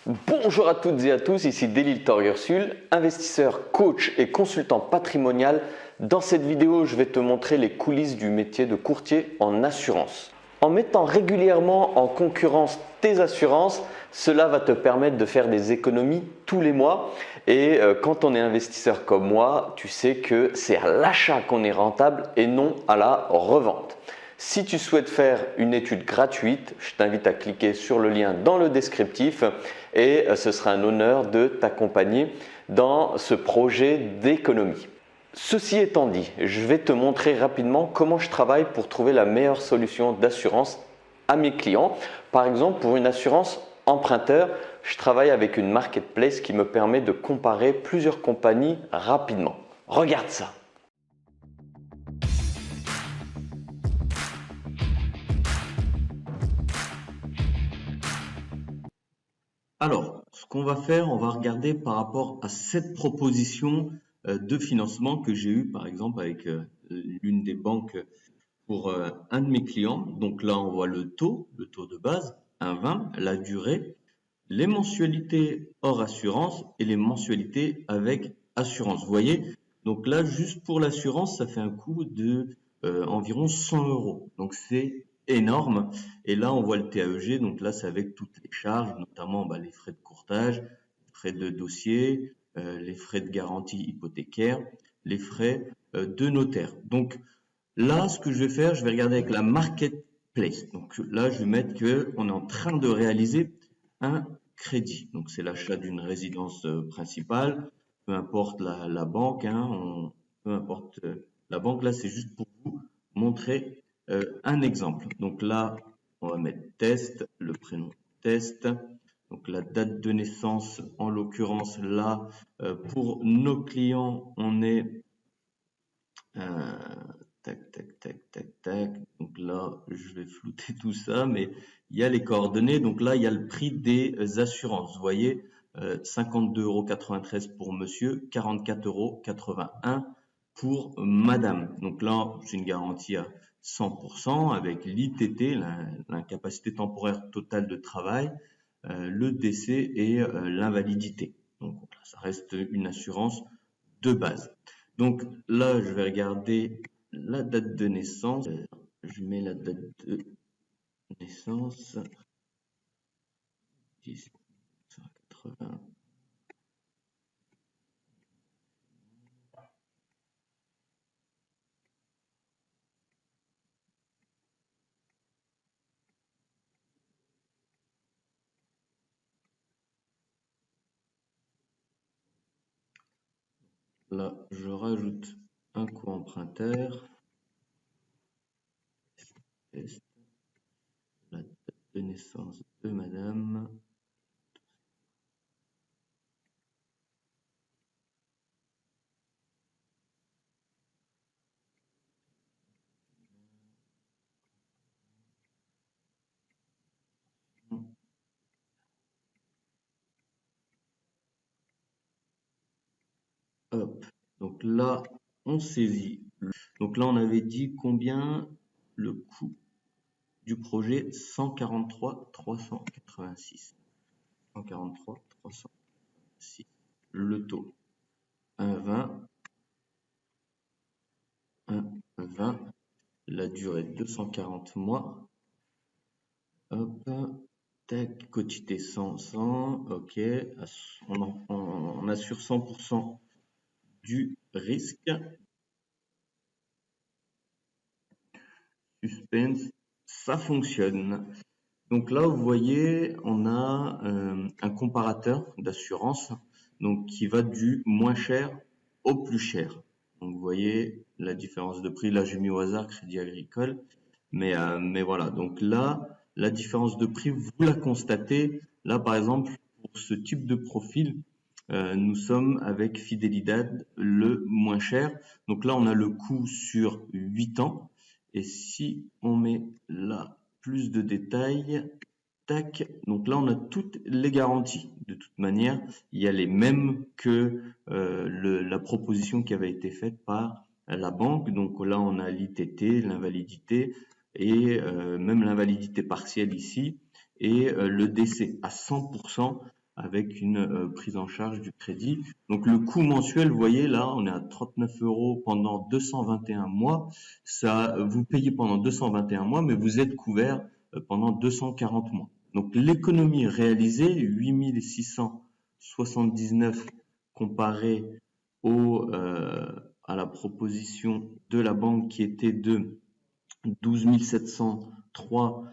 Bonjour à toutes et à tous, ici Delil Torgersul, investisseur, coach et consultant patrimonial. Dans cette vidéo, je vais te montrer les coulisses du métier de courtier en assurance. En mettant régulièrement en concurrence tes assurances, cela va te permettre de faire des économies tous les mois. Et quand on est investisseur comme moi, tu sais que c'est à l'achat qu'on est rentable et non à la revente. Si tu souhaites faire une étude gratuite, je t'invite à cliquer sur le lien dans le descriptif et ce sera un honneur de t'accompagner dans ce projet d'économie. Ceci étant dit, je vais te montrer rapidement comment je travaille pour trouver la meilleure solution d'assurance à mes clients. Par exemple, pour une assurance emprunteur, je travaille avec une marketplace qui me permet de comparer plusieurs compagnies rapidement. Regarde ça! Alors, ce qu'on va faire, on va regarder par rapport à cette proposition de financement que j'ai eue, par exemple, avec l'une des banques pour un de mes clients. Donc là, on voit le taux de base, 1,20, la durée, les mensualités hors assurance et les mensualités avec assurance. Vous voyez, donc là, juste pour l'assurance, ça fait un coût de environ 100 euros. Donc c'est énorme. Et là, on voit le TAEG. Donc là, c'est avec toutes les charges, notamment les frais de courtage, les frais de dossier, les frais de garantie hypothécaire, les frais de notaire. Donc là, ce que je vais faire, je vais regarder avec la marketplace. Donc là, je vais mettre qu'on est en train de réaliser un crédit. Donc c'est l'achat d'une résidence principale, peu importe la banque, peu importe la banque. Là, c'est juste pour vous montrer un exemple. Donc là, on va mettre test, le prénom test. Donc la date de naissance, en l'occurrence là, pour nos clients, on est tac, tac, tac, tac, tac. Donc là, je vais flouter tout ça, mais il y a les coordonnées. Donc là, il y a le prix des assurances. Vous voyez, 52,93 € pour monsieur, 44,81 € pour madame. Donc là, j'ai une garantie à 100% avec l'ITT, l'incapacité temporaire totale de travail, le décès et l'invalidité. Donc ça reste une assurance de base. Donc là, je vais regarder la date de naissance. Je mets la date de naissance. 1980. Là, je rajoute un co-emprunteur. La date de naissance de madame. Hop. Donc là, on saisit. Donc là, on avait dit combien le coût du projet 143 386. 143 386. Le taux 1,20. 1,20. La durée 240 mois. Hop. Tac, quotité 100, 100. Ok. On assure 100% du risque. Suspense, ça fonctionne. Donc là, vous voyez, on a un comparateur d'assurance donc qui va du moins cher au plus cher. Donc vous voyez la différence de prix. Là, j'ai mis au hasard Crédit Agricole, mais voilà. Donc là, la différence de prix, vous la constatez. Là, par exemple, pour ce type de profil, nous sommes avec Fidelidad le moins cher. Donc là, on a le coût sur 8 ans. Et si on met là plus de détails, tac, donc là on a toutes les garanties. De toute manière, il y a les mêmes que la proposition qui avait été faite par la banque. Donc là on a l'ITT, l'invalidité et même l'invalidité partielle ici et le décès à 100% avec une prise en charge du crédit. Donc le coût mensuel, vous voyez là, on est à 39 € pendant 221 mois. Ça, vous payez pendant 221 mois, mais vous êtes couvert pendant 240 mois. Donc l'économie réalisée, 8679 comparé à la proposition de la banque qui était de 12 703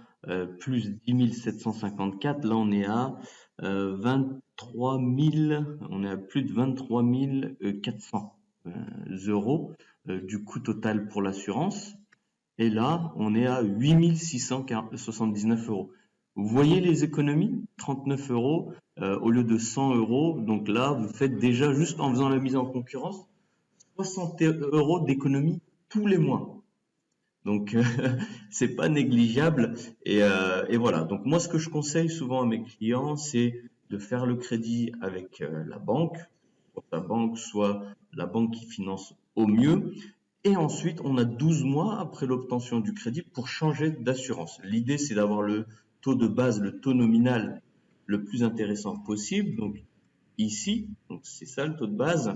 plus 10 754. Là, on est à 23 000, on est à plus de 23 400 € du coût total pour l'assurance. Et là, on est à 8 679 €. Vous voyez les économies, 39 € au lieu de 100 €. Donc là, vous faites déjà, juste en faisant la mise en concurrence, 60 € d'économie tous les mois. Donc, c'est pas négligeable. Et voilà. Donc, moi, ce que je conseille souvent à mes clients, c'est de faire le crédit avec la banque, soit la banque qui finance au mieux. Et ensuite, on a 12 mois après l'obtention du crédit pour changer d'assurance. L'idée, c'est d'avoir le taux de base, le taux nominal le plus intéressant possible. Donc, ici, donc c'est ça le taux de base.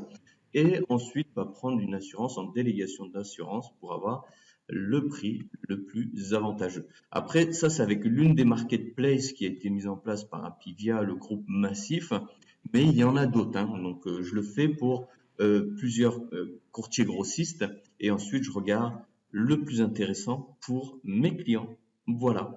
Et ensuite, prendre une assurance en délégation d'assurance pour avoir le prix le plus avantageux. Après, ça, c'est avec l'une des marketplaces qui a été mise en place par Apivia, le groupe Massif. Mais il y en a d'autres. Donc, je le fais pour plusieurs courtiers grossistes et ensuite je regarde le plus intéressant pour mes clients. Voilà.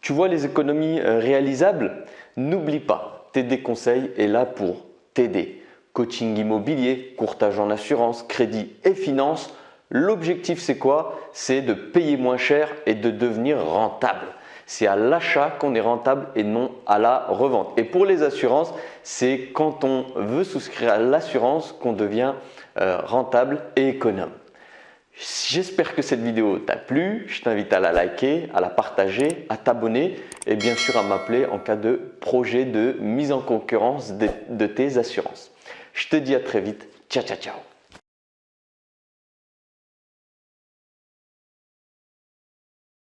Tu vois les économies réalisables? N'oublie pas, TD Conseil est là pour t'aider. Coaching immobilier, courtage en assurance, crédit et finance. L'objectif c'est quoi? C'est de payer moins cher et de devenir rentable. C'est à l'achat qu'on est rentable et non à la revente. Et pour les assurances, c'est quand on veut souscrire à l'assurance qu'on devient rentable et économe. J'espère que cette vidéo t'a plu. Je t'invite à la liker, à la partager, à t'abonner et bien sûr à m'appeler en cas de projet de mise en concurrence de tes assurances. Je te dis à très vite. Ciao, ciao, ciao.